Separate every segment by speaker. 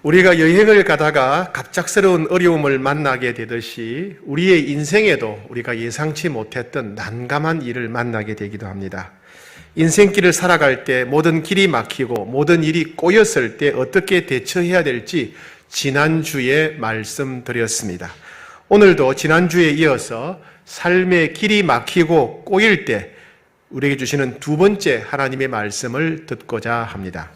Speaker 1: 우리가 여행을 가다가 갑작스러운 어려움을 만나게 되듯이 우리의 인생에도 우리가 예상치 못했던 난감한 일을 만나게 되기도 합니다. 인생길을 살아갈 때 모든 길이 막히고 모든 일이 꼬였을 때 어떻게 대처해야 될지 지난주에 말씀드렸습니다. 오늘도 지난주에 이어서 삶의 길이 막히고 꼬일 때 우리에게 주시는 두 번째 하나님의 말씀을 듣고자 합니다.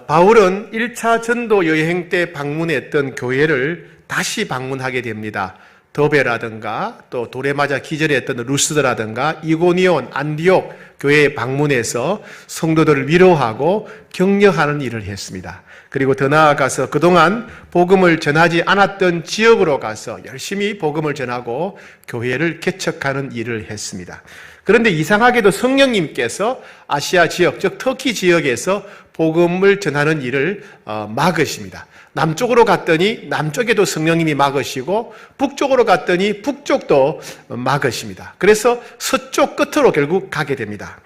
Speaker 1: 바울은 1차 전도 여행 때 방문했던 교회를 다시 방문하게 됩니다. 더베라든가 또 돌에 맞아 기절했던 루스드라든가 이고니온, 안디옥 교회에 방문해서 성도들을 위로하고 격려하는 일을 했습니다. 그리고 더 나아가서 그동안 복음을 전하지 않았던 지역으로 가서 열심히 복음을 전하고 교회를 개척하는 일을 했습니다. 그런데 이상하게도 성령님께서 아시아 지역, 즉 터키 지역에서 복음을 전하는 일을 막으십니다. 남쪽으로 갔더니 남쪽에도 성령님이 막으시고 북쪽으로 갔더니 북쪽도 막으십니다. 그래서 서쪽 끝으로 결국 가게 됩니다.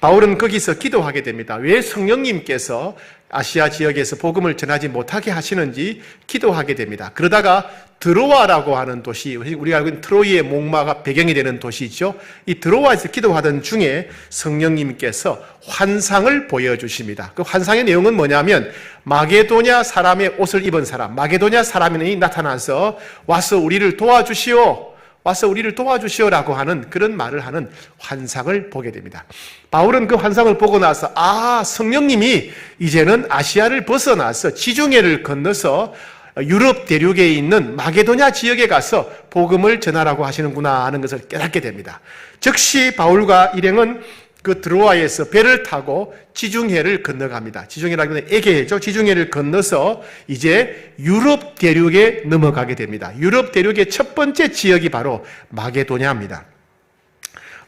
Speaker 1: 바울은 거기서 기도하게 됩니다. 왜 성령님께서 아시아 지역에서 복음을 전하지 못하게 하시는지 기도하게 됩니다. 그러다가 드로아라고 하는 도시, 우리가 알고 있는 트로이의 목마가 배경이 되는 도시죠. 이 드로아에서 기도하던 중에 성령님께서 환상을 보여주십니다. 그 환상의 내용은 뭐냐면 마게도냐 사람의 옷을 입은 사람, 마게도냐 사람이 나타나서 와서 우리를 도와주시오, 와서 우리를 도와주시오라고 하는 그런 말을 하는 환상을 보게 됩니다. 바울은 그 환상을 보고 나서 성령님이 이제는 아시아를 벗어나서 지중해를 건너서 유럽 대륙에 있는 마게도냐 지역에 가서 복음을 전하라고 하시는구나 하는 것을 깨닫게 됩니다. 즉시 바울과 일행은 그 드로아에서 배를 타고 지중해를 건너갑니다. 지중해라고 하면 에게해죠. 지중해를 건너서 이제 유럽 대륙에 넘어가게 됩니다. 유럽 대륙의 첫 번째 지역이 바로 마게도냐입니다.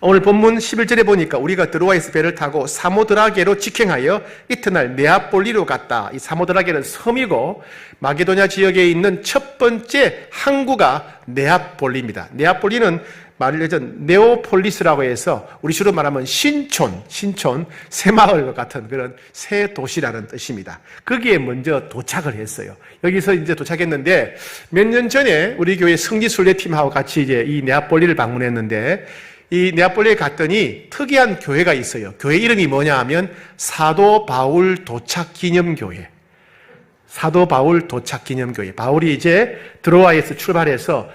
Speaker 1: 오늘 본문 11절에 보니까 우리가 드로아에서 배를 타고 사모드라게로 직행하여 이튿날 네아폴리로 갔다. 이 사모드라게는 섬이고 마게도냐 지역에 있는 첫 번째 항구가 네아폴리입니다. 네아폴리는 말하자면 네오폴리스라고 해서 우리식으로 말하면 신촌, 새마을 같은 그런 새 도시라는 뜻입니다. 거기에 먼저 도착을 했어요. 여기서 이제 도착했는데 몇 년 전에 우리 교회 성지순례팀하고 같이 이제 이 네아폴리를 방문했는데 이 네아폴리에 갔더니 특이한 교회가 있어요. 교회 이름이 뭐냐 하면 사도 바울 도착 기념교회. 사도 바울 도착 기념교회. 바울이 이제 드로아에서 출발해서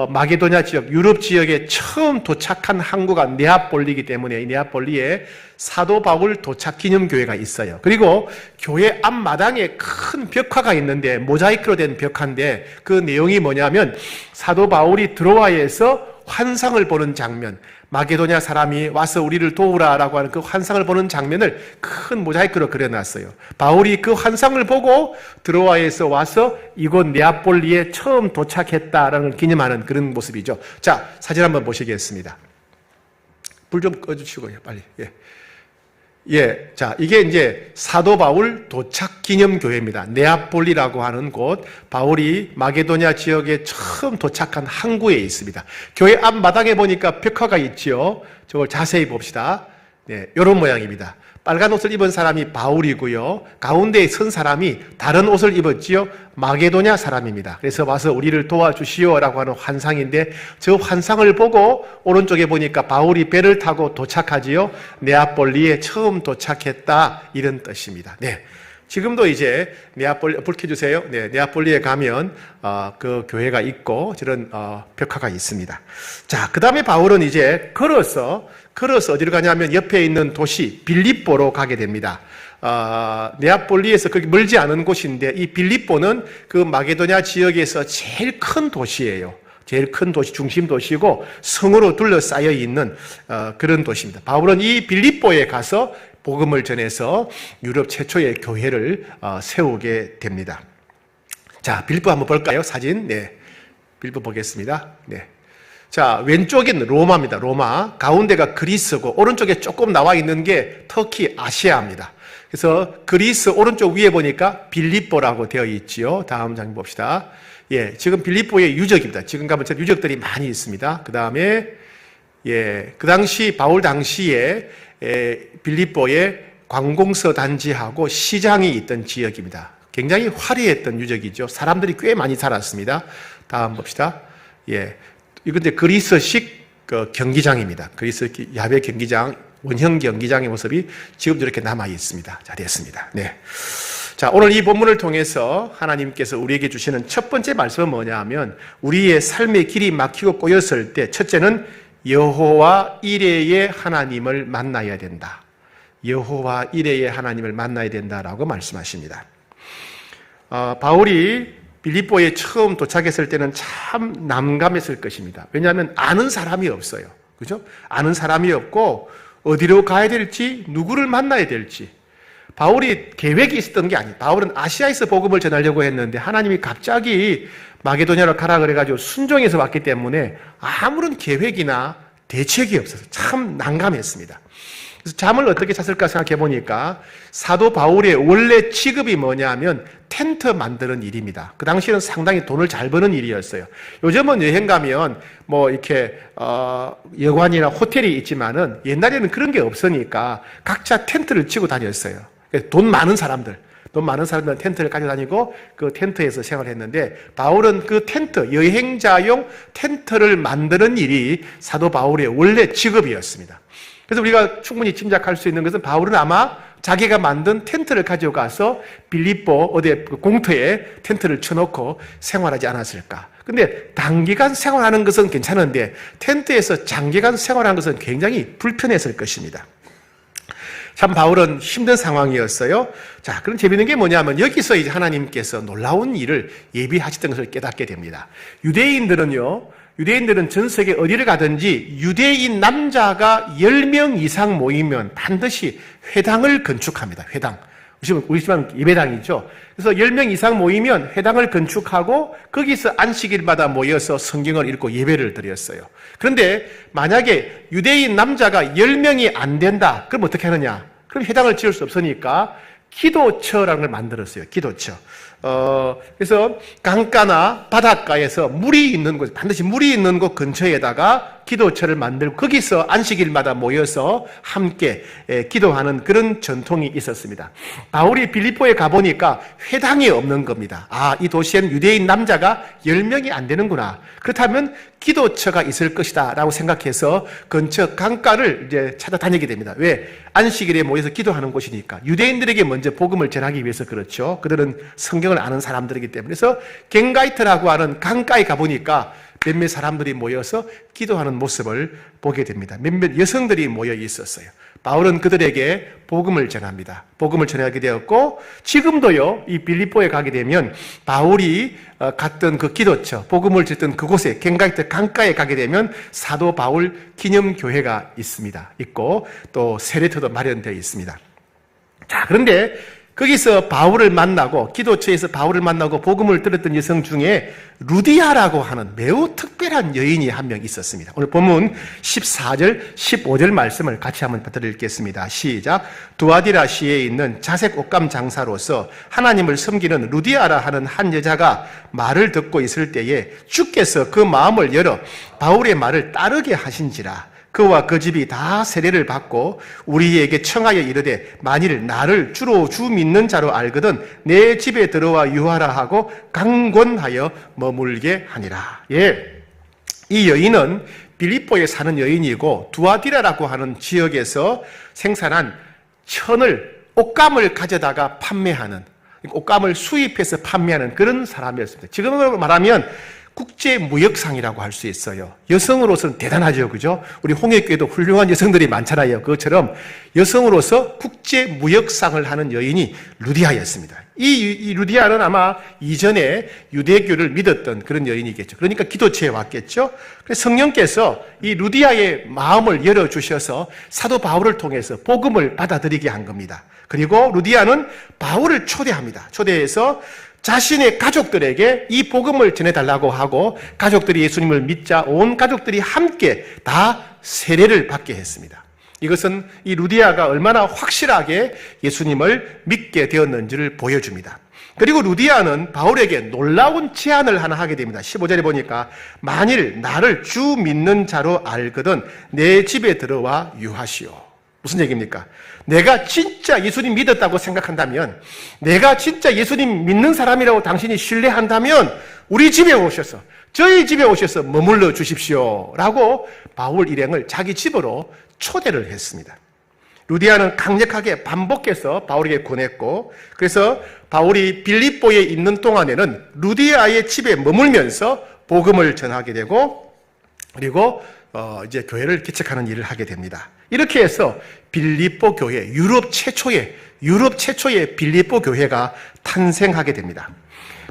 Speaker 1: 마게도냐 지역, 유럽 지역에 처음 도착한 항구가 네아폴리이기 때문에 이 네아폴리에 사도 바울 도착 기념교회가 있어요. 그리고 교회 앞마당에 큰 벽화가 있는데 모자이크로 된 벽화인데 그 내용이 뭐냐면 사도 바울이 드로아에서 환상을 보는 장면, 마게도냐 사람이 와서 우리를 도우라라고 하는 그 환상을 보는 장면을 큰 모자이크로 그려놨어요. 바울이 그 환상을 보고 드로아에서 와서 이곳 네아폴리에 처음 도착했다라는 걸 기념하는 그런 모습이죠. 자, 사진 한번 보시겠습니다. 불 좀 꺼주시고요, 빨리. 자, 이게 이제 사도 바울 도착 기념교회입니다. 네아폴리라고 하는 곳, 바울이 마게도냐 지역에 처음 도착한 항구에 있습니다. 교회 앞마당에 보니까 벽화가 있지요. 저걸 자세히 봅시다. 이런 모양입니다. 빨간 옷을 입은 사람이 바울이고요. 가운데에 선 사람이 다른 옷을 입었지요. 마게도냐 사람입니다. 그래서 와서 우리를 도와주시오라고 하는 환상인데 저 환상을 보고 오른쪽에 보니까 바울이 배를 타고 도착하지요. 네아폴리에 처음 도착했다 이런 뜻입니다. 지금도 이제 네아폴리, 불 켜주세요. 네아폴리에 가면 그 교회가 있고 저런 벽화가 있습니다. 자, 그 다음에 바울은 이제 걸어서 어디로 가냐면 옆에 있는 도시 빌립보로 가게 됩니다. 네아폴리에서 그렇게 멀지 않은 곳인데 이 빌립보는 그 마게도냐 지역에서 제일 큰 도시예요. 제일 큰 도시, 중심 도시고 성으로 둘러싸여 있는 그런 도시입니다. 바울은 이 빌립보에 가서 복음을 전해서 유럽 최초의 교회를 세우게 됩니다. 자, 빌립보 한번 볼까요? 사진. 빌립보 보겠습니다. 자, 왼쪽은 로마입니다. 로마. 가운데가 그리스고 오른쪽에 조금 나와 있는 게 터키 아시아입니다. 그래서 그리스 오른쪽 위에 보니까 빌립보라고 되어 있지요. 다음 장면 봅시다. 지금 빌립보의 유적입니다. 지금 가면 유적들이 많이 있습니다. 그 다음에 그 당시 바울 당시에 빌립보에 관공서 단지하고 시장이 있던 지역입니다. 굉장히 화려했던 유적이죠. 사람들이 꽤 많이 살았습니다. 다음 봅시다. 예. 이건 이제 그리스식 경기장입니다. 그리스 야외 경기장, 원형 경기장의 모습이 지금도 이렇게 남아 있습니다. 자, 됐습니다. 네. 자, 오늘 이 본문을 통해서 하나님께서 우리에게 주시는 첫 번째 말씀은 뭐냐 하면 우리의 삶의 길이 막히고 꼬였을 때 첫째는 여호와 이레의 하나님을 만나야 된다. 여호와 이레의 하나님을 만나야 된다라고 말씀하십니다. 바울이 빌립보에 처음 도착했을 때는 참 난감했을 것입니다. 왜냐하면 아는 사람이 없어요. 그죠? 아는 사람이 없고 어디로 가야 될지, 누구를 만나야 될지. 바울이 계획이 있었던 게 아니에요. 바울은 아시아에서 복음을 전하려고 했는데 하나님이 갑자기 마게도냐로 가라 그래가지고 순종해서 왔기 때문에 아무런 계획이나 대책이 없어서 참 난감했습니다. 그래서 잠을 어떻게 잤을까 생각해 보니까 사도 바울의 원래 직업이 뭐냐면 텐트 만드는 일입니다. 그 당시에는 상당히 돈을 잘 버는 일이었어요. 요즘은 여행 가면 뭐 이렇게 여관이나 호텔이 있지만은 옛날에는 그런 게 없으니까 각자 텐트를 치고 다녔어요. 돈 많은 사람들은 텐트를 가지고 다니고 그 텐트에서 생활했는데 바울은 그 텐트, 여행자용 텐트를 만드는 일이 사도 바울의 원래 직업이었습니다. 그래서 우리가 충분히 짐작할 수 있는 것은 바울은 아마 자기가 만든 텐트를 가지고 가서 빌립보 어디 공터에 텐트를 쳐놓고 생활하지 않았을까. 근데 단기간 생활하는 것은 괜찮은데 텐트에서 장기간 생활하는 것은 굉장히 불편했을 것입니다. 참 바울은 힘든 상황이었어요. 자, 그럼 재밌는 게 뭐냐면 여기서 이제 하나님께서 놀라운 일을 예비하셨던 것을 깨닫게 됩니다. 유대인들은 전 세계 어디를 가든지 유대인 남자가 10명 이상 모이면 반드시 회당을 건축합니다. 회당. 우리 집은 예배당이죠. 그래서 10명 이상 모이면 회당을 건축하고 거기서 안식일마다 모여서 성경을 읽고 예배를 드렸어요. 그런데 만약에 유대인 남자가 10명이 안 된다. 그럼 어떻게 하느냐? 그럼 회당을 지을 수 없으니까 기도처라는 걸 만들었어요. 기도처. 그래서 강가나 바닷가에서 물이 있는 곳, 반드시 물이 있는 곳 근처에다가 기도처를 만들고 거기서 안식일마다 모여서 함께 기도하는 그런 전통이 있었습니다. 바울이 빌립보에 가보니까 회당이 없는 겁니다. 아, 이 도시에는 유대인 남자가 10명이 안 되는구나. 그렇다면 기도처가 있을 것이다 라고 생각해서 근처 강가를 이제 찾아다니게 됩니다. 왜? 안식일에 모여서 기도하는 곳이니까. 유대인들에게 먼저 복음을 전하기 위해서 그렇죠. 그들은 성경을 아는 사람들이기 때문에. 그래서 갱가이트라고 하는 강가에 가보니까 몇몇 사람들이 모여서 기도하는 모습을 보게 됩니다. 몇몇 여성들이 모여 있었어요. 바울은 그들에게 복음을 전합니다. 복음을 전하게 되었고 지금도요, 이 빌립보에 가게 되면 바울이 갔던 그 기도처, 복음을 듣던 그곳에 갱가이트 강가에 가게 되면 사도 바울 기념교회가 있고 또 세례터도 마련되어 있습니다. 자, 그런데 거기서 바울을 만나고 기도처에서 바울을 만나고 복음을 들었던 여성 중에 루디아라고 하는 매우 특별한 여인이 한 명 있었습니다. 오늘 본문 14절, 15절 말씀을 같이 한번 받아드리겠습니다. 시작. 두아디라시에 있는 자색 옷감 장사로서 하나님을 섬기는 루디아라 하는 한 여자가 말을 듣고 있을 때에 주께서 그 마음을 열어 바울의 말을 따르게 하신지라. 그와 그 집이 다 세례를 받고 우리에게 청하여 이르되 만일 나를 주로 주 믿는 자로 알거든 내 집에 들어와 유하라 하고 강권하여 머물게 하니라. 예, 이 여인은 빌립보에 사는 여인이고 두아디라라고 하는 지역에서 생산한 천을, 옷감을 가져다가 판매하는, 옷감을 수입해서 판매하는 그런 사람이었습니다. 지금으로 말하면 국제무역상이라고 할 수 있어요. 여성으로서는 대단하죠. 그죠? 우리 홍익교회도 훌륭한 여성들이 많잖아요. 그것처럼 여성으로서 국제무역상을 하는 여인이 루디아였습니다. 이 루디아는 아마 이전에 유대교를 믿었던 그런 여인이겠죠. 그러니까 기도처에 왔겠죠. 그래서 성령께서 이 루디아의 마음을 열어주셔서 사도 바울을 통해서 복음을 받아들이게 한 겁니다. 그리고 루디아는 바울을 초대합니다. 초대해서 자신의 가족들에게 이 복음을 전해달라고 하고 가족들이 예수님을 믿자 온 가족들이 함께 다 세례를 받게 했습니다. 이것은 이 루디아가 얼마나 확실하게 예수님을 믿게 되었는지를 보여줍니다. 그리고 루디아는 바울에게 놀라운 제안을 하나 하게 됩니다. 15절에 보니까 만일 나를 주 믿는 자로 알거든 내 집에 들어와 유하시오. 무슨 얘기입니까? 내가 진짜 예수님 믿었다고 생각한다면, 내가 진짜 예수님 믿는 사람이라고 당신이 신뢰한다면 우리 집에 오셔서, 저희 집에 오셔서 머물러 주십시오 라고 바울 일행을 자기 집으로 초대를 했습니다. 루디아는 강력하게 반복해서 바울에게 권했고, 그래서 바울이 빌립보에 있는 동안에는 루디아의 집에 머물면서 복음을 전하게 되고, 그리고 이제 교회를 개척하는 일을 하게 됩니다. 이렇게 해서 빌립보 교회, 유럽 최초의 빌립보 교회가 탄생하게 됩니다.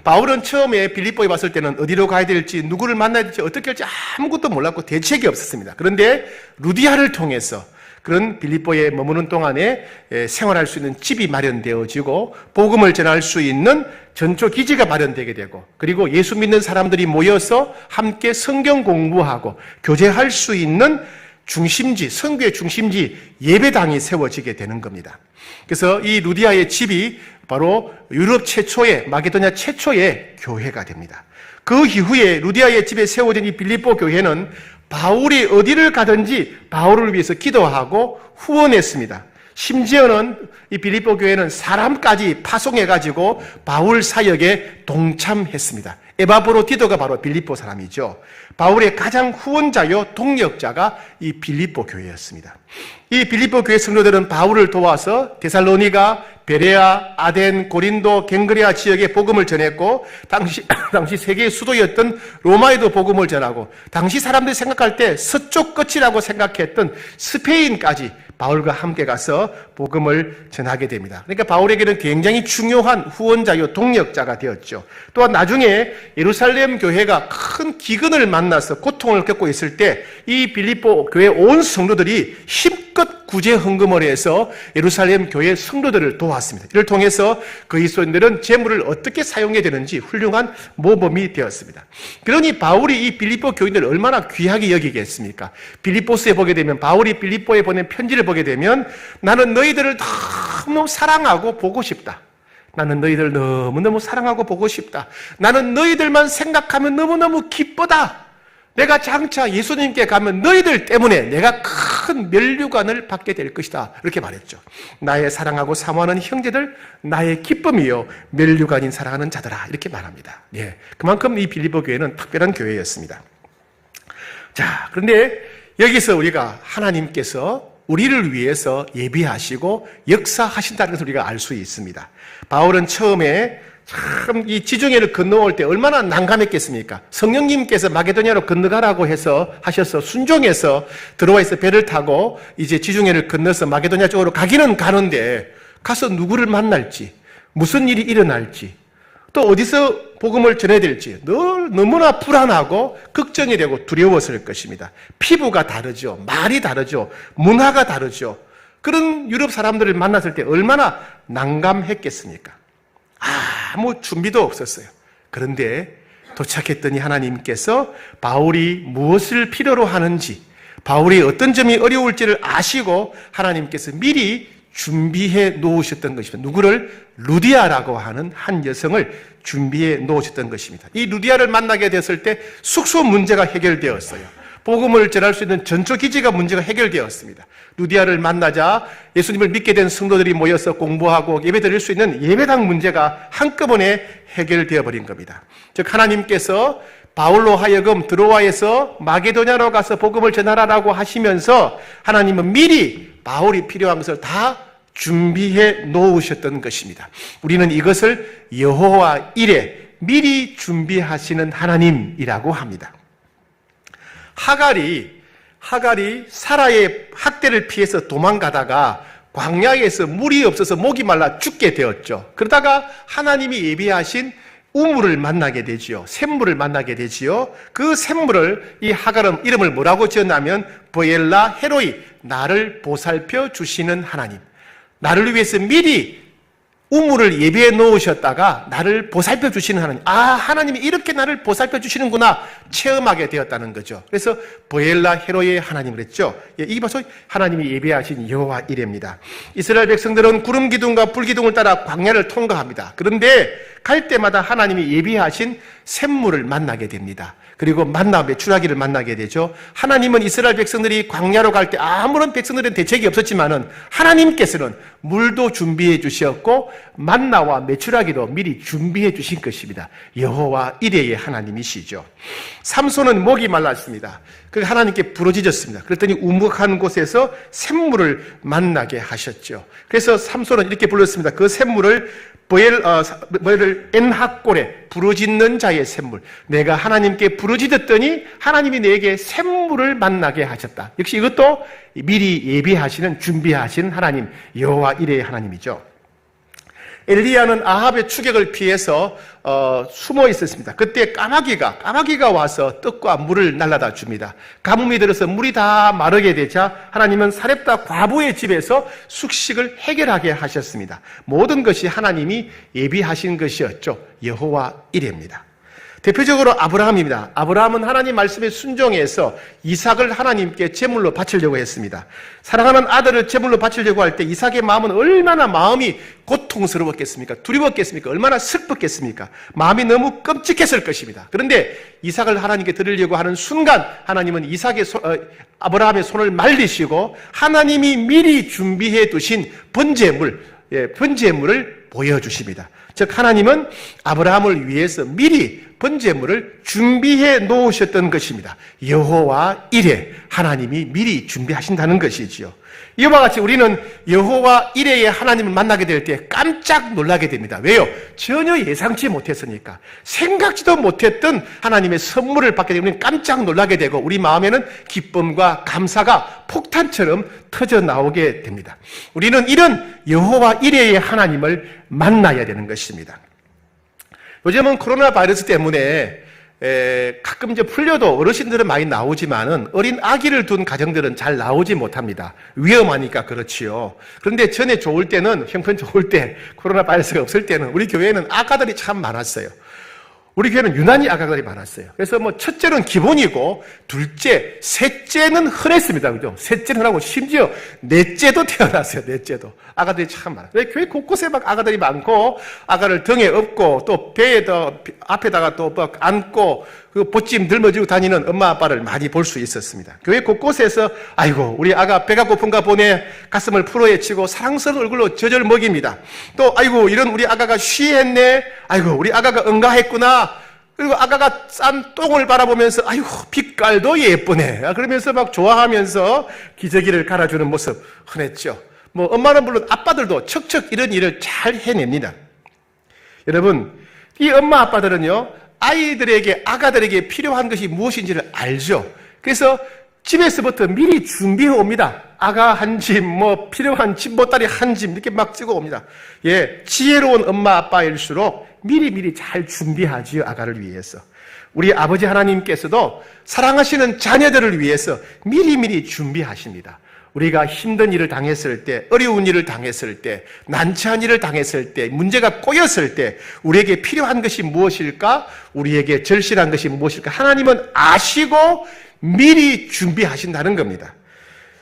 Speaker 1: 바울은 처음에 빌립보에 왔을 때는 어디로 가야 될지, 누구를 만나야 될지, 어떻게 할지 아무것도 몰랐고 대책이 없었습니다. 그런데 루디아를 통해서 그런 빌립보에 머무는 동안에 생활할 수 있는 집이 마련되어지고 복음을 전할 수 있는 전초 기지가 마련되게 되고, 그리고 예수 믿는 사람들이 모여서 함께 성경 공부하고 교제할 수 있는 중심지, 선교의 중심지 예배당이 세워지게 되는 겁니다. 그래서 이 루디아의 집이 바로 유럽 최초의, 마게도냐 최초의 교회가 됩니다. 그 이후에 루디아의 집에 세워진 이 빌립보 교회는 바울이 어디를 가든지 바울을 위해서 기도하고 후원했습니다. 심지어는 이 빌립보 교회는 사람까지 파송해가지고 바울 사역에 동참했습니다. 에바브로디도가 바로 빌립보 사람이죠. 바울의 가장 후원자요 동력자가 이 빌립보 교회였습니다. 이 빌립보 교회 성도들은 바울을 도와서 데살로니가, 베레아, 아덴, 고린도, 갱그레아 지역에 복음을 전했고, 당시 세계의 수도였던 로마에도 복음을 전하고, 당시 사람들이 생각할 때 서쪽 끝이라고 생각했던 스페인까지 바울과 함께 가서 복음을 전하게 됩니다. 그러니까 바울에게는 굉장히 중요한 후원자요 동력자가 되었죠. 또한 나중에 예루살렘 교회가 큰 기근을 만나서 고통을 겪고 있을 때 이 빌립보 교회 온 성도들이 힘껏 구제 헌금을 해서 예루살렘 교회 성도들을 도왔습니다. 이를 통해서 그리스도인들은 재물을 어떻게 사용해야 되는지 훌륭한 모범이 되었습니다. 그러니 바울이 이 빌립보 교인들을 얼마나 귀하게 여기겠습니까? 빌립보스에 보게 되면, 바울이 빌립보에 보낸 편지를 보게 되면, 나는 너희들을 너무 사랑하고 보고 싶다. 나는 너희들 너무너무 사랑하고 보고 싶다. 나는 너희들만 생각하면 너무너무 기쁘다. 내가 장차 예수님께 가면 너희들 때문에 내가 큰 면류관을 받게 될 것이다. 이렇게 말했죠. 나의 사랑하고 사모하는 형제들, 나의 기쁨이요 면류관인 사랑하는 자들아. 이렇게 말합니다. 예, 그만큼 이 빌립보 교회는 특별한 교회였습니다. 자, 그런데 여기서 우리가 하나님께서 우리를 위해서 예비하시고 역사하신다는 것을 우리가 알 수 있습니다. 바울은 처음에 참 이 지중해를 건너올 때 얼마나 난감했겠습니까? 성령님께서 마게도냐로 건너가라고 하셔서 순종해서 들어와 있어 배를 타고 이제 지중해를 건너서 마게도냐 쪽으로 가기는 가는데, 가서 누구를 만날지, 무슨 일이 일어날지, 또 어디서 복음을 전해야 될지 늘 너무나 불안하고 걱정이 되고 두려웠을 것입니다. 피부가 다르죠. 말이 다르죠. 문화가 다르죠. 그런 유럽 사람들을 만났을 때 얼마나 난감했겠습니까? 아무 준비도 없었어요. 그런데 도착했더니 하나님께서 바울이 무엇을 필요로 하는지, 바울이 어떤 점이 어려울지를 아시고 하나님께서 미리 준비해 놓으셨던 것입니다. 누구를? 루디아라고 하는 한 여성을 준비해 놓으셨던 것입니다. 이 루디아를 만나게 됐을 때 숙소 문제가 해결되었어요. 복음을 전할 수 있는 전초 기지가 문제가 해결되었습니다. 루디아를 만나자 예수님을 믿게 된 성도들이 모여서 공부하고 예배드릴 수 있는 예배당 문제가 한꺼번에 해결되어 버린 겁니다. 즉 하나님께서 바울로 하여금 드로아에서 마게도냐로 가서 복음을 전하라고 하시면서 하나님은 미리 바울이 필요한 것을 다 준비해 놓으셨던 것입니다. 우리는 이것을 여호와 이레, 미리 준비하시는 하나님이라고 합니다. 하갈이 사라의 학대를 피해서 도망가다가 광야에서 물이 없어서 목이 말라 죽게 되었죠. 그러다가 하나님이 예비하신 우물을 만나게 되지요. 샘물을 만나게 되지요. 그 샘물을 이 하갈은 이름을 뭐라고 지었냐면 보엘라 헤로이, 나를 보살펴 주시는 하나님. 나를 위해서 미리 우물을 예비해 놓으셨다가 나를 보살펴 주시는 하나님. 하나님이 이렇게 나를 보살펴 주시는구나 체험하게 되었다는 거죠. 그래서 보엘라 헤로의 하나님을 했죠. 이게 바로 하나님이 예비하신 여호와 이레입니다. 이스라엘 백성들은 구름 기둥과 불 기둥을 따라 광야를 통과합니다. 그런데 갈 때마다 하나님이 예비하신 샘물을 만나게 됩니다. 그리고 만나 메추라기를 만나게 되죠. 하나님은 이스라엘 백성들이 광야로 갈 때 아무런 백성들은 대책이 없었지만은 하나님께서는 물도 준비해 주셨고 만나와 메추라기도 미리 준비해 주신 것입니다. 여호와 이레의 하나님이시죠. 삼손은 목이 말랐습니다. 그 하나님께 부르짖었습니다. 그랬더니 우묵한 곳에서 샘물을 만나게 하셨죠. 그래서 삼손은 이렇게 불렀습니다. 그 샘물을 엔학골에 부르짖는 자의 샘물. 내가 하나님께 부르짖었더니 하나님이 내게 샘물을 만나게 하셨다. 역시 이것도 미리 예비하시는 준비하신 하나님 여호와 이레의 하나님이죠. 엘리야는 아합의 추격을 피해서 숨어 있었습니다. 그때 까마귀가 와서 떡과 물을 날라다 줍니다. 가뭄이 들어서 물이 다 마르게 되자 하나님은 사렙다 과부의 집에서 숙식을 해결하게 하셨습니다. 모든 것이 하나님이 예비하신 것이었죠. 여호와 이레입니다. 대표적으로 아브라함입니다. 아브라함은 하나님 말씀에 순종해서 이삭을 하나님께 제물로 바치려고 했습니다. 사랑하는 아들을 제물로 바치려고 할 때 이삭의 마음은 얼마나 마음이 고통스러웠겠습니까? 두려웠겠습니까? 얼마나 슬펐겠습니까? 마음이 너무 끔찍했을 것입니다. 그런데 이삭을 하나님께 드리려고 하는 순간 하나님은 아브라함의 손을 말리시고 하나님이 미리 준비해 두신 번제물을 보여주십니다. 즉 하나님은 아브라함을 위해서 미리 번제물을 준비해 놓으셨던 것입니다. 여호와 이레, 하나님이 미리 준비하신다는 것이지요. 이와 같이 우리는 여호와 이레의 하나님을 만나게 될 때 깜짝 놀라게 됩니다. 왜요? 전혀 예상치 못했으니까. 생각지도 못했던 하나님의 선물을 받게 되면 우리는 깜짝 놀라게 되고 우리 마음에는 기쁨과 감사가 폭탄처럼 터져 나오게 됩니다. 우리는 이런 여호와 이레의 하나님을 만나야 되는 것입니다. 요즘은 코로나 바이러스 때문에 가끔 이제 풀려도 어르신들은 많이 나오지만은 어린 아기를 둔 가정들은 잘 나오지 못합니다. 위험하니까 그렇지요. 그런데 전에 좋을 때는, 형편 좋을 때, 코로나 바이러스가 없을 때는 우리 교회에는 아가들이 참 많았어요. 우리 교회는 유난히 아가들이 많았어요. 그래서 첫째는 기본이고, 둘째, 셋째는 흔했습니다. 그죠? 셋째는 흔하고, 심지어 넷째도 태어났어요. 넷째도. 아가들이 참 많아요. 교회 곳곳에 막 아가들이 많고, 아가를 등에 업고, 또 앞에다가 또 안고, 그 보찜 들머지고 다니는 엄마 아빠를 많이 볼 수 있었습니다. 교회 곳곳에서, 아이고, 우리 아가 배가 고픈가 보네, 가슴을 풀어헤치고, 사랑스러운 얼굴로 젖을 먹입니다. 또, 아이고, 이런 우리 아가가 쉬했네, 아이고, 우리 아가가 응가했구나, 그리고 아가가 싼 똥을 바라보면서 아이고 빛깔도 예쁘네 그러면서 막 좋아하면서 기저귀를 갈아주는 모습 흔했죠. 엄마는 물론 아빠들도 척척 이런 일을 잘 해냅니다. 여러분 이 엄마 아빠들은요 아이들에게 아가들에게 필요한 것이 무엇인지를 알죠. 그래서 집에서부터 미리 준비해 옵니다. 아가 한 짐, 필요한 보따리 한 짐 이렇게 막 찍어 옵니다. 지혜로운 엄마 아빠일수록 미리 잘 준비하지요, 아가를 위해서. 우리 아버지 하나님께서도 사랑하시는 자녀들을 위해서 미리 준비하십니다. 우리가 힘든 일을 당했을 때, 어려운 일을 당했을 때, 난처한 일을 당했을 때, 문제가 꼬였을 때, 우리에게 필요한 것이 무엇일까? 우리에게 절실한 것이 무엇일까? 하나님은 아시고 미리 준비하신다는 겁니다.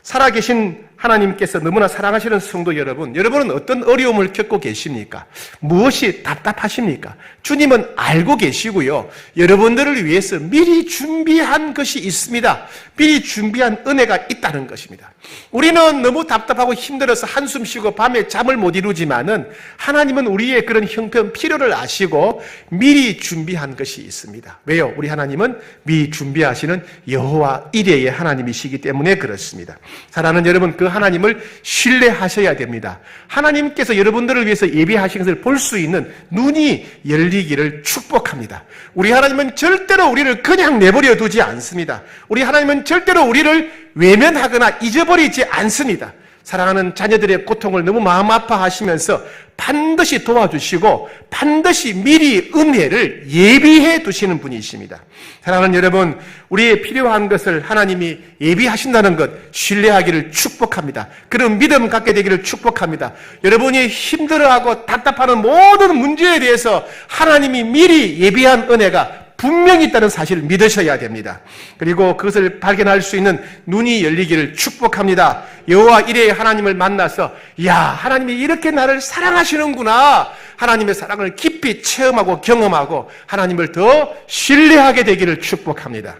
Speaker 1: 살아계신 하나님께서 너무나 사랑하시는 성도 여러분은 어떤 어려움을 겪고 계십니까? 무엇이 답답하십니까? 주님은 알고 계시고요. 여러분들을 위해서 미리 준비한 것이 있습니다. 미리 준비한 은혜가 있다는 것입니다. 우리는 너무 답답하고 힘들어서 한숨 쉬고 밤에 잠을 못 이루지만은 하나님은 우리의 그런 형편 필요를 아시고 미리 준비한 것이 있습니다. 왜요? 우리 하나님은 미리 준비하시는 여호와 이레의 하나님이시기 때문에 그렇습니다. 사랑하는 여러분, 그 하나님을 신뢰하셔야 됩니다. 하나님께서 여러분들을 위해서 예비하신 것을 볼 수 있는 눈이 열리기를 축복합니다. 우리 하나님은 절대로 우리를 그냥 내버려 두지 않습니다. 우리 하나님은 절대로 우리를 외면하거나 잊어버리지 않습니다. 사랑하는 자녀들의 고통을 너무 마음 아파하시면서 반드시 도와주시고 반드시 미리 은혜를 예비해 두시는 분이십니다. 사랑하는 여러분, 우리의 필요한 것을 하나님이 예비하신다는 것 신뢰하기를 축복합니다. 그런 믿음 갖게 되기를 축복합니다. 여러분이 힘들어하고 답답하는 모든 문제에 대해서 하나님이 미리 예비한 은혜가 분명히 있다는 사실을 믿으셔야 됩니다. 그리고 그것을 발견할 수 있는 눈이 열리기를 축복합니다. 여호와 이레의 하나님을 만나서 하나님이 이렇게 나를 사랑하시는구나. 하나님의 사랑을 깊이 체험하고 경험하고 하나님을 더 신뢰하게 되기를 축복합니다.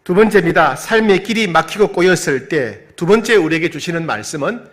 Speaker 1: 두 번째입니다. 삶의 길이 막히고 꼬였을 때 두 번째 우리에게 주시는 말씀은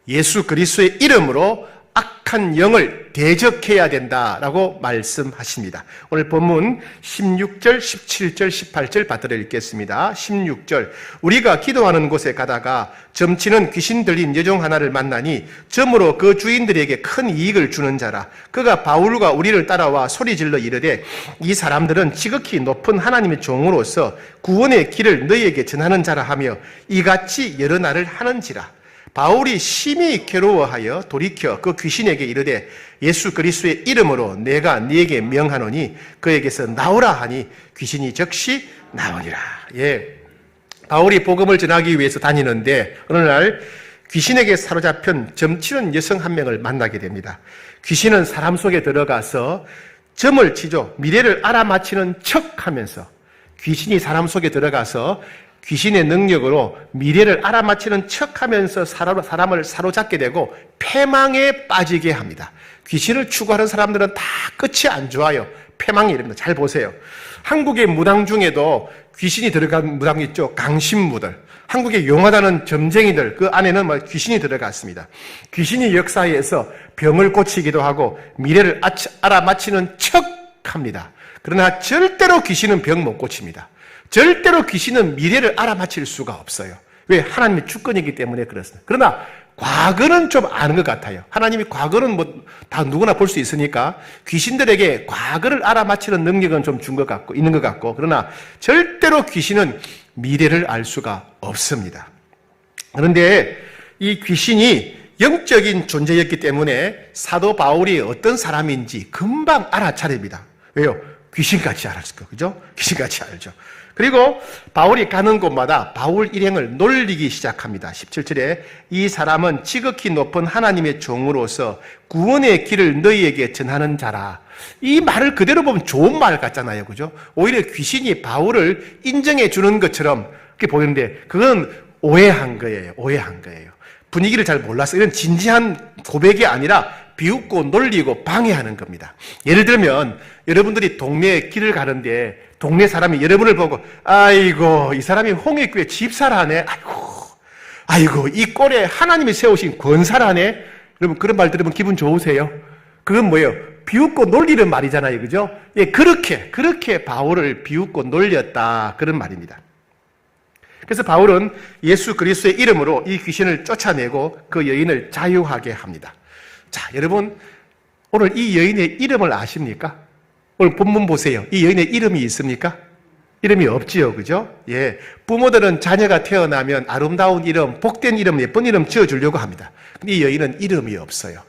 Speaker 1: 예수 그리스도의 이름으로 악한 영을 대적해야 된다라고 말씀하십니다. 오늘 본문 16절, 17절, 18절 받들어 읽겠습니다. 16절, 우리가 기도하는 곳에 가다가 점치는 귀신 들린 여종 하나를 만나니 점으로 그 주인들에게 큰 이익을 주는 자라. 그가 바울과 우리를 따라와 소리질러 이르되 이 사람들은 지극히 높은 하나님의 종으로서 구원의 길을 너희에게 전하는 자라 하며 이같이 여러 날을 하는지라. 바울이 심히 괴로워하여 돌이켜 그 귀신에게 이르되 예수 그리스도의 이름으로 내가 네게 명하노니 그에게서 나오라 하니 귀신이 즉시 나오니라. 바울이 복음을 전하기 위해서 다니는데 어느 날 귀신에게 사로잡힌 점치는 여성 한 명을 만나게 됩니다. 귀신은 사람 속에 들어가서 점을 치죠. 미래를 알아맞히는 척하면서 귀신이 사람 속에 들어가서 귀신의 능력으로 미래를 알아맞히는 척하면서 사람을 사로잡게 되고 패망에 빠지게 합니다. 귀신을 추구하는 사람들은 다 끝이 안 좋아요. 패망이 이릅니다. 잘 보세요. 한국의 무당 중에도 귀신이 들어간 무당 있죠. 강신무들. 한국의 용하다는 점쟁이들, 그 안에는 귀신이 들어갔습니다. 귀신이 역사에서 병을 고치기도 하고 미래를 알아맞히는 척합니다. 그러나 절대로 귀신은 병 못 고칩니다. 절대로 귀신은 미래를 알아맞힐 수가 없어요. 왜? 하나님의 주권이기 때문에 그렇습니다. 그러나 과거는 좀 아는 것 같아요. 하나님이 과거는 다 누구나 볼 수 있으니까 귀신들에게 과거를 알아맞히는 능력은 좀 준 것 같고, 있는 것 같고, 그러나 절대로 귀신은 미래를 알 수가 없습니다. 그런데 이 귀신이 영적인 존재였기 때문에 사도 바울이 어떤 사람인지 금방 알아차립니다. 왜요? 귀신같이 알았을 거예요. 그죠? 귀신같이 알죠. 그리고 바울이 가는 곳마다 바울 일행을 놀리기 시작합니다. 17절에 이 사람은 지극히 높은 하나님의 종으로서 구원의 길을 너희에게 전하는 자라. 이 말을 그대로 보면 좋은 말 같잖아요. 그죠? 오히려 귀신이 바울을 인정해 주는 것처럼 그렇게 보이는데 그건 오해한 거예요. 오해한 거예요. 분위기를 잘 몰랐어요. 이런 진지한 고백이 아니라 비웃고 놀리고 방해하는 겁니다. 예를 들면 여러분들이 동네에 길을 가는데 동네 사람이 여러분을 보고 아이고 이 사람이 홍익교회 집사라네. 아이고 이 꼴에 하나님이 세우신 권사라네. 여러분 그런 말 들으면 기분 좋으세요? 그건 뭐예요? 비웃고 놀리는 말이잖아요. 그죠? 예, 그렇게 바울을 비웃고 놀렸다. 그런 말입니다. 그래서 바울은 예수 그리스도의 이름으로 이 귀신을 쫓아내고 그 여인을 자유하게 합니다. 자, 여러분 오늘 이 여인의 이름을 아십니까? 오늘 본문 보세요. 이 여인의 이름이 있습니까? 이름이 없지요. 그죠? 예. 부모들은 자녀가 태어나면 아름다운 이름, 복된 이름, 예쁜 이름 지어주려고 합니다. 근데 이 여인은 이름이 없어요.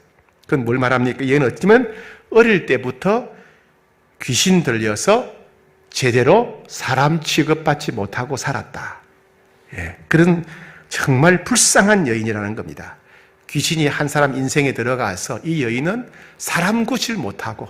Speaker 1: 그건 뭘 말합니까? 이 여인은 어쩌면 어릴 때부터 귀신 들려서 제대로 사람 취급받지 못하고 살았다. 예. 그런 정말 불쌍한 여인이라는 겁니다. 귀신이 한 사람 인생에 들어가서 이 여인은 사람 구실 못하고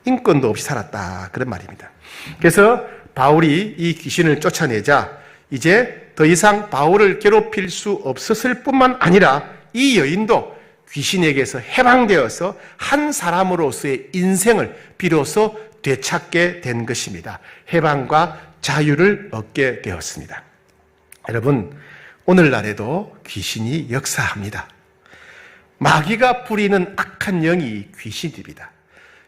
Speaker 1: 인권도 없이 살았다. 그런 말입니다. 그래서 바울이 이 귀신을 쫓아내자 이제 더 이상 바울을 괴롭힐 수 없었을 뿐만 아니라 이 여인도 귀신에게서 해방되어서 한 사람으로서의 인생을 비로소 되찾게 된 것입니다. 해방과 자유를 얻게 되었습니다. 여러분, 오늘날에도 귀신이 역사합니다. 마귀가 부리는 악한 영이 귀신입니다.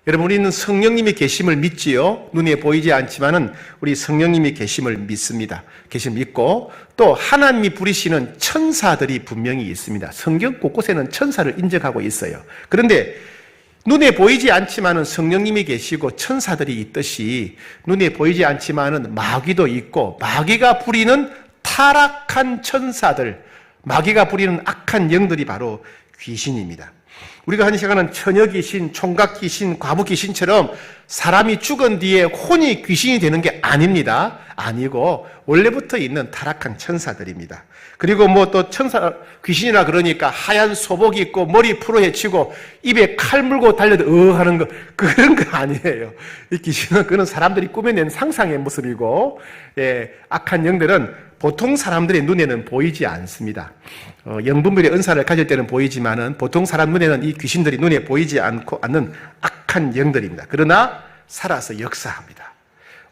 Speaker 1: 여러분, 우리는 성령님이 계심을 믿지요. 눈에 보이지 않지만은 우리 성령님이 계심을 믿습니다. 계심을 믿고 또 하나님이 부리시는 천사들이 분명히 있습니다. 성경 곳곳에는 천사를 인정하고 있어요. 그런데 눈에 보이지 않지만은 성령님이 계시고 천사들이 있듯이 눈에 보이지 않지만은 마귀도 있고 마귀가 부리는 타락한 천사들, 마귀가 부리는 악한 영들이 바로 귀신입니다. 우리가 흔히 생각하는 처녀귀신, 총각귀신, 과부귀신처럼 사람이 죽은 뒤에 혼이 귀신이 되는 게 아닙니다. 아니고 원래부터 있는 타락한 천사들입니다. 그리고 뭐 또 천사 귀신이라 그러니까 하얀 소복 입고 머리 풀어헤치고 입에 칼 물고 달려도 하는 거 그런 거 아니에요. 이 귀신은 그는 사람들이 꾸며낸 상상의 모습이고, 예, 악한 영들은 보통 사람들의 눈에는 보이지 않습니다. 영분별의 은사를 가질 때는 보이지만은 보통 사람 눈에는 이 귀신들이 눈에 보이지 않는 악한 영들입니다. 그러나 살아서 역사합니다.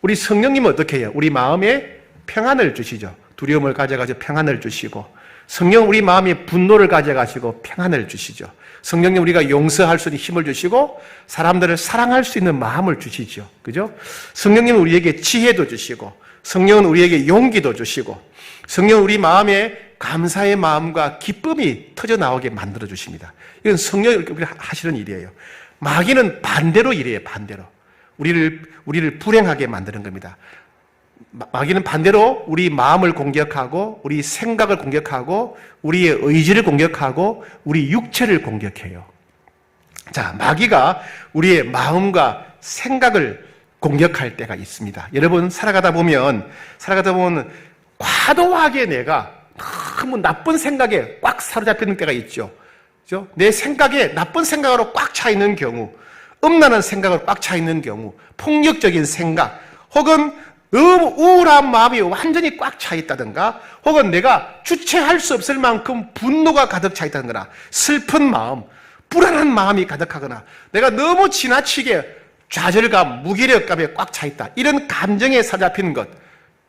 Speaker 1: 우리 성령님은 어떻게 해요? 우리 마음에 평안을 주시죠. 두려움을 가져가지고 평안을 주시고, 성령 우리 마음에 분노를 가져가시고 평안을 주시죠. 성령님 우리가 용서할 수 있는 힘을 주시고 사람들을 사랑할 수 있는 마음을 주시죠. 그죠? 성령님은 우리에게 지혜도 주시고, 성령은 우리에게 용기도 주시고, 성령은 우리 마음에 감사의 마음과 기쁨이 터져 나오게 만들어 주십니다. 이건 성령이 하시는 일이에요. 마귀는 반대로 일해요. 반대로 우리를 불행하게 만드는 겁니다. 마귀는 반대로 우리 마음을 공격하고 우리 생각을 공격하고 우리의 의지를 공격하고 우리 육체를 공격해요. 자, 마귀가 우리의 마음과 생각을 공격할 때가 있습니다. 여러분 살아가다 보면 과도하게 내가 너무 나쁜 생각에 꽉 사로잡히는 때가 있죠. 그죠? 내 생각에 나쁜 생각으로 꽉 차 있는 경우, 음란한 생각으로 꽉 차 있는 경우, 폭력적인 생각, 혹은 너무 우울한 마음이 완전히 꽉 차 있다든가, 혹은 내가 주체할 수 없을 만큼 분노가 가득 차 있다든가, 슬픈 마음, 불안한 마음이 가득하거나, 내가 너무 지나치게 좌절감, 무기력감에 꽉 차 있다. 이런 감정에 사로잡히는 것.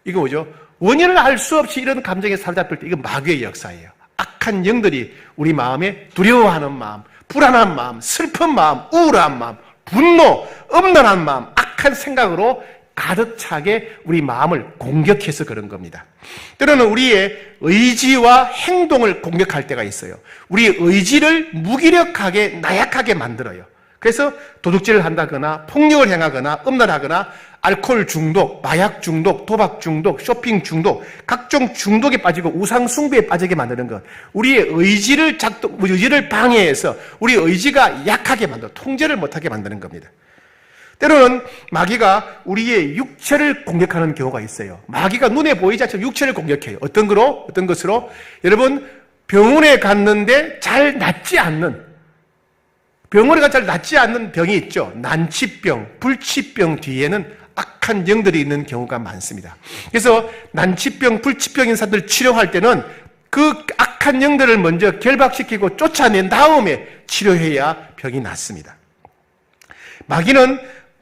Speaker 1: 이거 뭐죠? 원인을 알 수 없이 이런 감정에 사로잡힐 때 이건 마귀의 역사예요. 악한 영들이 우리 마음에 두려워하는 마음, 불안한 마음, 슬픈 마음, 우울한 마음, 분노, 음란한 마음, 악한 생각으로 가득 차게 우리 마음을 공격해서 그런 겁니다. 때로는 우리의 의지와 행동을 공격할 때가 있어요. 우리의 의지를 무기력하게, 나약하게 만들어요. 그래서 도둑질을 한다거나 폭력을 행하거나 음란하거나 알코올 중독, 마약 중독, 도박 중독, 쇼핑 중독, 각종 중독에 빠지고 우상 숭배에 빠지게 만드는 것. 우리의 의지를 방해해서 우리 의지가 약하게 만들어 통제를 못하게 만드는 겁니다. 때로는 마귀가 우리의 육체를 공격하는 경우가 있어요. 마귀가 눈에 보이지 않지만 육체를 공격해요. 어떤 것으로? 여러분, 병원에 갔는데 잘 낫지 않는 병이 있죠. 난치병, 불치병 뒤에는 악한 영들이 있는 경우가 많습니다. 그래서 난치병, 불치병인 사람들 치료할 때는 그 악한 영들을 먼저 결박시키고 쫓아낸 다음에 치료해야 병이 낫습니다. 마귀는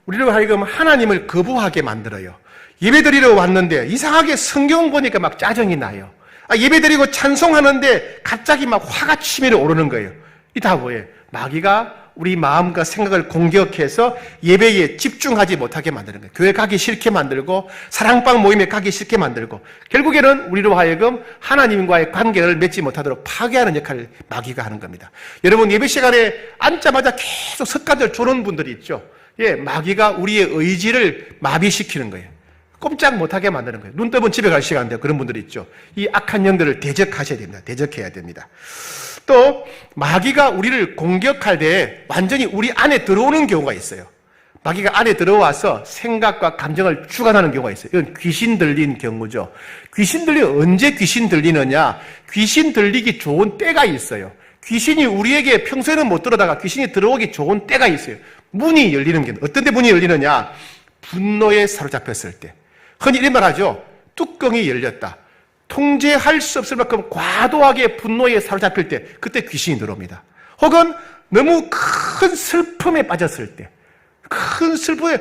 Speaker 1: 우리로 하여금 하나님을 거부하게 만들어요. 예배드리러 왔는데 이상하게 성경 보니까 막 짜증이 나요. 예배드리고 찬송하는데 갑자기 막 화가 치밀어 오르는 거예요. 이 다 뭐예요? 마귀가 우리 마음과 생각을 공격해서 예배에 집중하지 못하게 만드는 거예요. 교회 가기 싫게 만들고 사랑방 모임에 가기 싫게 만들고 결국에는 우리로 하여금 하나님과의 관계를 맺지 못하도록 파괴하는 역할을 마귀가 하는 겁니다. 여러분 예배 시간에 앉자마자 계속 석가들 조는 분들이 있죠. 예, 마귀가 우리의 의지를 마비시키는 거예요. 꼼짝 못하게 만드는 거예요. 눈 뜨면 집에 갈 시간인데 그런 분들이 있죠. 이 악한 영들을 대적하셔야 됩니다. 대적해야 됩니다. 또 마귀가 우리를 공격할 때 완전히 우리 안에 들어오는 경우가 있어요. 마귀가 안에 들어와서 생각과 감정을 주관하는 경우가 있어요. 이건 귀신 들린 경우죠. 언제 귀신 들리느냐? 귀신 들리기 좋은 때가 있어요. 귀신이 우리에게 평소에는 못 들어다가 귀신이 들어오기 좋은 때가 있어요. 문이 열리는 게 어떤 때 문이 열리느냐? 분노에 사로잡혔을 때. 흔히 이런 말 하죠. 뚜껑이 열렸다. 통제할 수 없을 만큼 과도하게 분노에 사로잡힐 때 그때 귀신이 들어옵니다. 혹은 너무 큰 슬픔에 빠졌을 때, 큰 슬픔에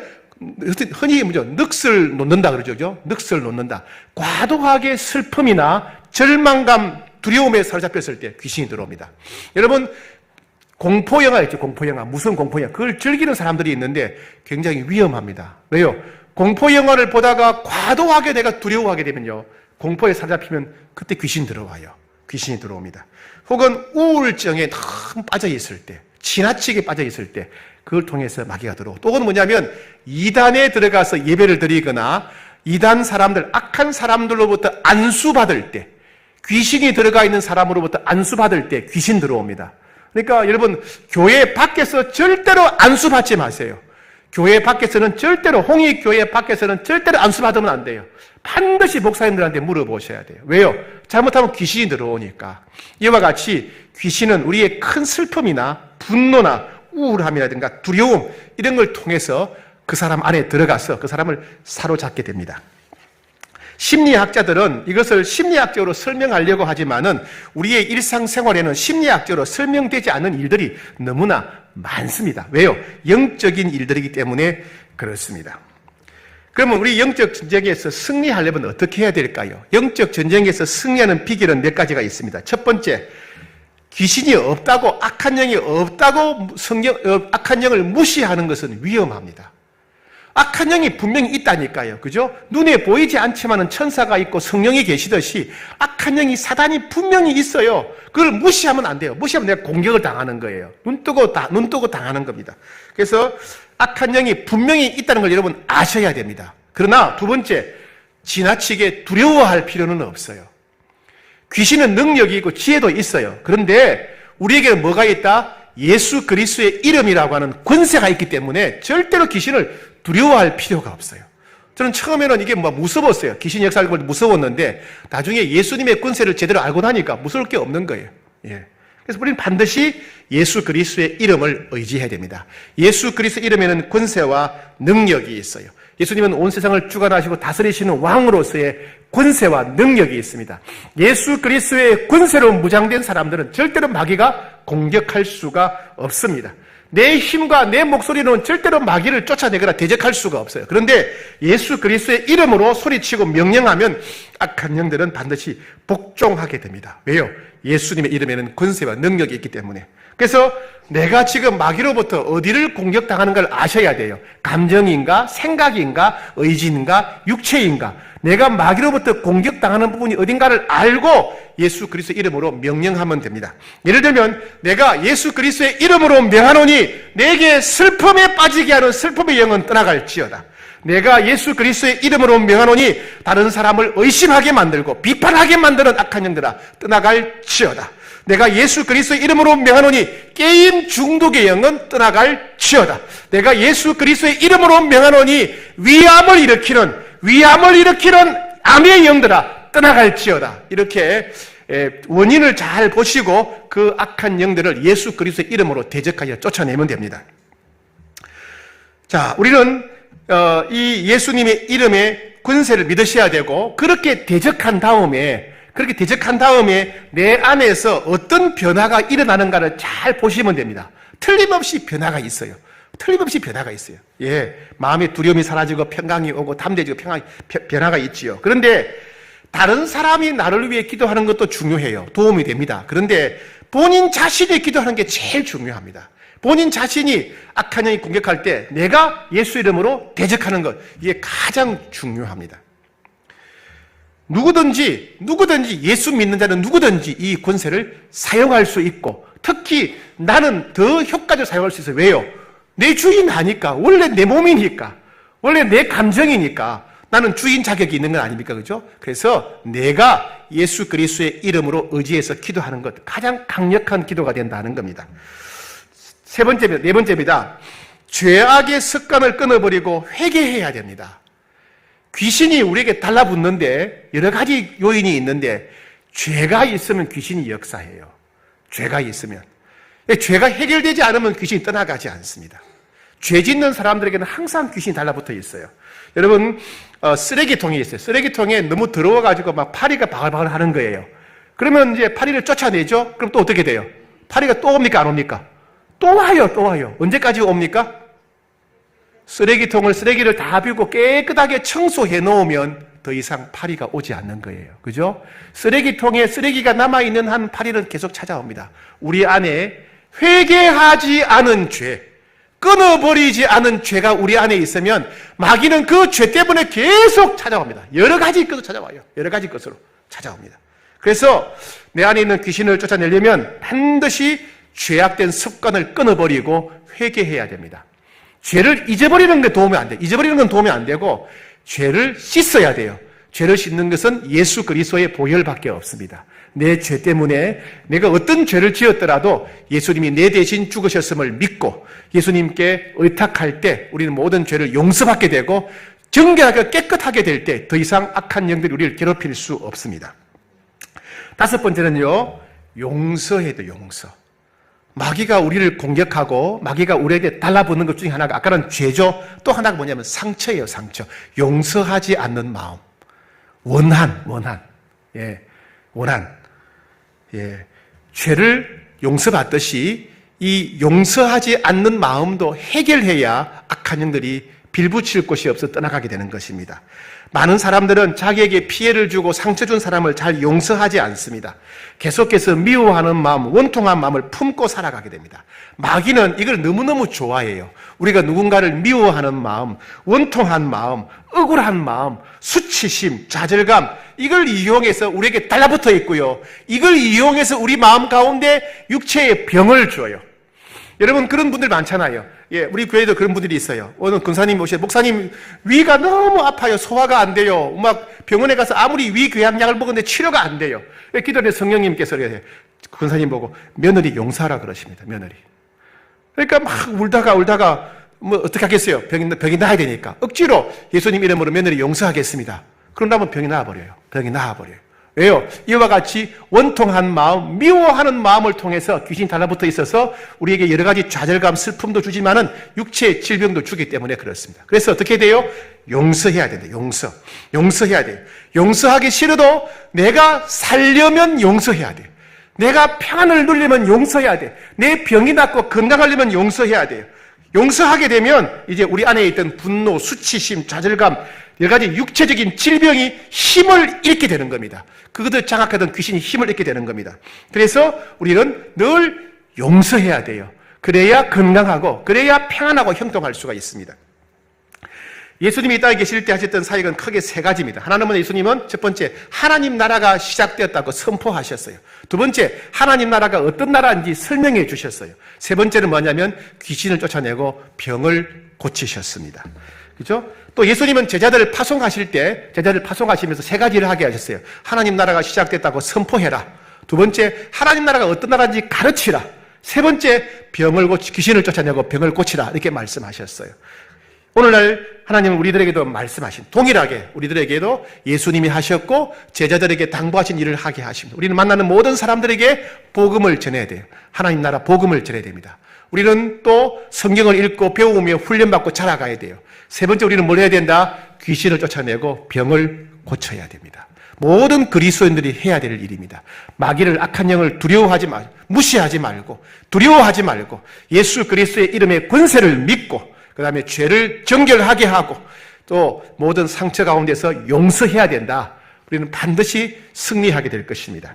Speaker 1: 흔히 넋을 놓는다 그러죠. 넋을 놓는다. 과도하게 슬픔이나 절망감, 두려움에 사로잡혔을 때 귀신이 들어옵니다. 여러분 공포영화 있죠. 공포영화. 무슨 공포영화? 그걸 즐기는 사람들이 있는데 굉장히 위험합니다. 왜요? 공포영화를 보다가 과도하게 내가 두려워하게 되면요. 공포에 사로잡히면 그때 귀신 들어와요. 귀신이 들어옵니다. 혹은 우울증에 너무 빠져있을 때, 지나치게 빠져있을 때 그걸 통해서 마귀가 들어오고, 또 뭐냐면 이단에 들어가서 예배를 드리거나 이단 사람들, 악한 사람들로부터 안수받을 때, 귀신이 들어가 있는 사람으로부터 안수받을 때 귀신 들어옵니다. 그러니까 여러분 교회 밖에서 절대로 안수받지 마세요. 교회 밖에서는 절대로, 홍익교회 밖에서는 절대로 안수받으면 안 돼요. 반드시 목사님들한테 물어보셔야 돼요. 왜요? 잘못하면 귀신이 들어오니까. 이와 같이 귀신은 우리의 큰 슬픔이나 분노나 우울함이라든가 두려움 이런 걸 통해서 그 사람 안에 들어가서 그 사람을 사로잡게 됩니다. 심리학자들은 이것을 심리학적으로 설명하려고 하지만은 우리의 일상생활에는 심리학적으로 설명되지 않는 일들이 너무나 많습니다. 왜요? 영적인 일들이기 때문에 그렇습니다. 그러면 우리 영적 전쟁에서 승리하려면 어떻게 해야 될까요? 영적 전쟁에서 승리하는 비결은 몇 가지가 있습니다. 첫 번째, 귀신이 없다고, 악한 영이 없다고 악한 영을 무시하는 것은 위험합니다. 악한 영이 분명히 있다니까요. 그죠? 눈에 보이지 않지만은 천사가 있고 성령이 계시듯이 악한 영이, 사단이 분명히 있어요. 그걸 무시하면 안 돼요. 무시하면 내가 공격을 당하는 거예요. 눈 뜨고 당하는 겁니다. 그래서 악한 영이 분명히 있다는 걸 여러분 아셔야 됩니다. 그러나 두 번째, 지나치게 두려워할 필요는 없어요. 귀신은 능력이 있고 지혜도 있어요. 그런데 우리에게는 뭐가 있다? 예수 그리스도의 이름이라고 하는 권세가 있기 때문에 절대로 귀신을 두려워할 필요가 없어요. 저는 처음에는 이게 무서웠어요. 귀신 역사를 볼 때 무서웠는데 나중에 예수님의 권세를 제대로 알고 나니까 무서울 게 없는 거예요. 예. 그래서 우리는 반드시 예수 그리스도의 이름을 의지해야 됩니다. 예수 그리스도의 이름에는 권세와 능력이 있어요. 예수님은 온 세상을 주관하시고 다스리시는 왕으로서의 권세와 능력이 있습니다. 예수 그리스도의 권세로 무장된 사람들은 절대로 마귀가 공격할 수가 없습니다. 내 힘과 내 목소리는 절대로 마귀를 쫓아내거나 대적할 수가 없어요. 그런데 예수 그리스도의 이름으로 소리치고 명령하면 악한 영들은 반드시 복종하게 됩니다. 왜요? 예수님의 이름에는 권세와 능력이 있기 때문에. 그래서 내가 지금 마귀로부터 어디를 공격당하는 걸 아셔야 돼요. 감정인가, 생각인가, 의지인가, 육체인가. 내가 마귀로부터 공격당하는 부분이 어딘가를 알고 예수 그리스도의 이름으로 명령하면 됩니다. 예를 들면 내가 예수 그리스도의 이름으로 명하노니 내게 슬픔에 빠지게 하는 슬픔의 영은 떠나갈지어다. 내가 예수 그리스도의 이름으로 명하노니 다른 사람을 의심하게 만들고 비판하게 만드는 악한 영들아 떠나갈지어다. 내가 예수 그리스도의 이름으로 명하노니 게임 중독의 영은 떠나갈지어다. 내가 예수 그리스도의 이름으로 명하노니 위암을 일으키는 암의 영들아 떠나갈지어다. 이렇게 원인을 잘 보시고 그 악한 영들을 예수 그리스도의 이름으로 대적하여 쫓아내면 됩니다. 자, 우리는 이 예수님의 이름의 권세를 믿으셔야 되고 그렇게 대적한 다음에 내 안에서 어떤 변화가 일어나는가를 잘 보시면 됩니다. 틀림없이 변화가 있어요. 예, 마음의 두려움이 사라지고 평강이 오고 담대해지고 변화가 있지요. 그런데 다른 사람이 나를 위해 기도하는 것도 중요해요. 도움이 됩니다. 그런데 본인 자신이 기도하는 게 제일 중요합니다. 본인 자신이 악한 영이 공격할 때 내가 예수 이름으로 대적하는 것, 이게 가장 중요합니다. 누구든지 예수 믿는 자는 누구든지 이 권세를 사용할 수 있고 특히 나는 더 효과적으로 사용할 수 있어요. 왜요? 내 주인 하니까, 원래 내 몸이니까, 원래 내 감정이니까 나는 주인 자격이 있는 건 아닙니까? 그죠? 그래서 내가 예수 그리스도의 이름으로 의지해서 기도하는 것, 가장 강력한 기도가 된다는 겁니다. 네 번째입니다. 죄악의 습관을 끊어버리고 회개해야 됩니다. 귀신이 우리에게 달라붙는데 여러 가지 요인이 있는데 죄가 있으면 귀신이 역사해요. 죄가 있으면. 죄가 해결되지 않으면 귀신이 떠나가지 않습니다. 죄 짓는 사람들에게는 항상 귀신이 달라붙어 있어요. 여러분, 쓰레기통이 있어요. 쓰레기통에 너무 더러워가지고 막 파리가 바글바글 하는 거예요. 그러면 이제 파리를 쫓아내죠? 그럼 또 어떻게 돼요? 파리가 또 옵니까? 안 옵니까? 또 와요. 언제까지 옵니까? 쓰레기를 다 비우고 깨끗하게 청소해 놓으면 더 이상 파리가 오지 않는 거예요. 그죠? 쓰레기통에 쓰레기가 남아있는 한 파리는 계속 찾아옵니다. 우리 안에 회개하지 않은 죄, 끊어버리지 않은 죄가 우리 안에 있으면 마귀는 그 죄 때문에 계속 찾아옵니다. 여러 가지 것으로 찾아와요. 여러 가지 것으로 찾아옵니다. 그래서 내 안에 있는 귀신을 쫓아내려면 반드시 죄악된 습관을 끊어버리고 회개해야 됩니다. 죄를 잊어버리는 게 도움이 안 돼. 잊어버리는 건 도움이 안 되고 죄를 씻어야 돼요. 죄를 씻는 것은 예수 그리스도의 보혈밖에 없습니다. 내 죄 때문에 내가 어떤 죄를 지었더라도 예수님이 내 대신 죽으셨음을 믿고 예수님께 의탁할 때 우리는 모든 죄를 용서받게 되고 정결하게 깨끗하게 될 때 더 이상 악한 영들이 우리를 괴롭힐 수 없습니다. 다섯 번째는요, 용서해야 돼요. 용서. 마귀가 우리를 공격하고 마귀가 우리에게 달라붙는 것 중에 하나가 아까는 죄죠. 또 하나가 뭐냐면 상처예요. 상처. 용서하지 않는 마음. 원한. 죄를 용서받듯이 이 용서하지 않는 마음도 해결해야 악한 영들이 빌붙일 곳이 없어 떠나가게 되는 것입니다. 많은 사람들은 자기에게 피해를 주고 상처 준 사람을 잘 용서하지 않습니다. 계속해서 미워하는 마음, 원통한 마음을 품고 살아가게 됩니다. 마귀는 이걸 너무너무 좋아해요. 우리가 누군가를 미워하는 마음, 원통한 마음, 억울한 마음, 수치심, 좌절감, 이걸 이용해서 우리에게 달라붙어 있고요. 이걸 이용해서 우리 마음 가운데 육체의 병을 줘요. 여러분, 그런 분들 많잖아요. 우리 교회도 그런 분들이 있어요. 어느 권사님 오셔서, 목사님, 위가 너무 아파요. 소화가 안 돼요. 막 병원에 가서 아무리 위 궤양약을 먹었는데 치료가 안 돼요. 기도에 성령님께서 권사님 보고 며느리 용서하라 그러십니다. 며느리. 그러니까 막 울다가 뭐 어떻게 하겠어요? 병이 나아야 되니까. 억지로 예수님 이름으로 며느리 용서하겠습니다. 그런다면 병이 나아버려요. 왜요? 이와 같이 원통한 마음, 미워하는 마음을 통해서 귀신이 달라붙어 있어서 우리에게 여러 가지 좌절감, 슬픔도 주지만은 육체의 질병도 주기 때문에 그렇습니다. 그래서 어떻게 돼요? 용서해야 된다. 용서해야 돼요. 용서하기 싫어도 내가 살려면 용서해야 돼요. 내가 평안을 누리려면 용서해야 돼. 내 병이 낫고 건강하려면 용서해야 돼요. 용서하게 되면 이제 우리 안에 있던 분노, 수치심, 좌절감, 여러 가지 육체적인 질병이 힘을 잃게 되는 겁니다. 그것을 장악하던 귀신이 힘을 잃게 되는 겁니다. 그래서 우리는 늘 용서해야 돼요. 그래야 건강하고, 그래야 평안하고 형통할 수가 있습니다. 예수님이 이 땅에 계실 때 하셨던 사역은 크게 세 가지입니다. 하나는 예수님은 첫 번째, 하나님 나라가 시작되었다고 선포하셨어요. 두 번째, 하나님 나라가 어떤 나라인지 설명해 주셨어요. 세 번째는 뭐냐면 귀신을 쫓아내고 병을 고치셨습니다. 그죠? 또 예수님은 제자들을 파송하시면서 세 가지를 하게 하셨어요. 하나님 나라가 시작됐다고 선포해라. 두 번째, 하나님 나라가 어떤 나라인지 가르치라. 세 번째, 귀신을 쫓아내고 병을 고치라. 이렇게 말씀하셨어요. 오늘날 하나님은 우리들에게도 말씀하신, 동일하게 우리들에게도 예수님이 하셨고 제자들에게 당부하신 일을 하게 하십니다. 우리는 만나는 모든 사람들에게 복음을 전해야 돼요. 하나님 나라 복음을 전해야 됩니다. 우리는 또 성경을 읽고 배우며 훈련받고 자라가야 돼요. 세 번째, 우리는 뭘 해야 된다? 귀신을 쫓아내고 병을 고쳐야 됩니다. 모든 그리스도인들이 해야 될 일입니다. 마귀를, 악한 영을 무시하지 말고, 두려워하지 말고, 예수 그리스도의 이름의 권세를 믿고, 그 다음에 죄를 정결하게 하고, 또 모든 상처 가운데서 용서해야 된다. 우리는 반드시 승리하게 될 것입니다.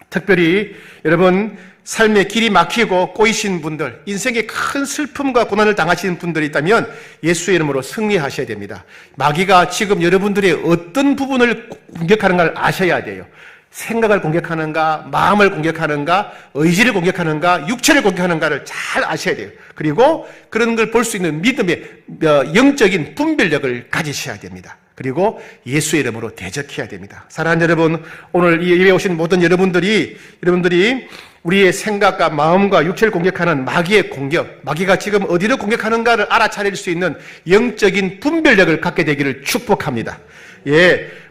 Speaker 1: 특별히 여러분, 삶의 길이 막히고 꼬이신 분들, 인생의 큰 슬픔과 고난을 당하시는 분들이 있다면 예수의 이름으로 승리하셔야 됩니다. 마귀가 지금 여러분들의 어떤 부분을 공격하는가를 아셔야 돼요. 생각을 공격하는가, 마음을 공격하는가, 의지를 공격하는가, 육체를 공격하는가를 잘 아셔야 돼요. 그리고 그런 걸 볼 수 있는 믿음의 영적인 분별력을 가지셔야 됩니다. 그리고 예수의 이름으로 대적해야 됩니다. 사랑하는 여러분, 오늘 이 예배에 오신 모든 여러분들이 우리의 생각과 마음과 육체를 공격하는 마귀의 공격, 마귀가 지금 어디를 공격하는가를 알아차릴 수 있는 영적인 분별력을 갖게 되기를 축복합니다.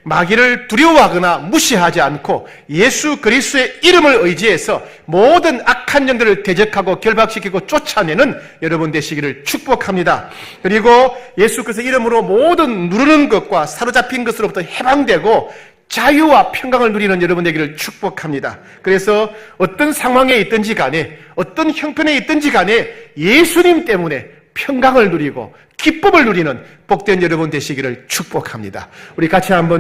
Speaker 1: 마귀를 두려워하거나 무시하지 않고 예수 그리스도의 이름을 의지해서 모든 악한 영들을 대적하고 결박시키고 쫓아내는 여러분 되시기를 축복합니다. 그리고 예수 그리스도의 이름으로 모든 누르는 것과 사로잡힌 것으로부터 해방되고 자유와 평강을 누리는 여러분 되기를 축복합니다. 그래서 어떤 상황에 있든지 간에, 어떤 형편에 있든지 간에 예수님 때문에 평강을 누리고 기쁨을 누리는 복된 여러분 되시기를 축복합니다. 우리 같이 한번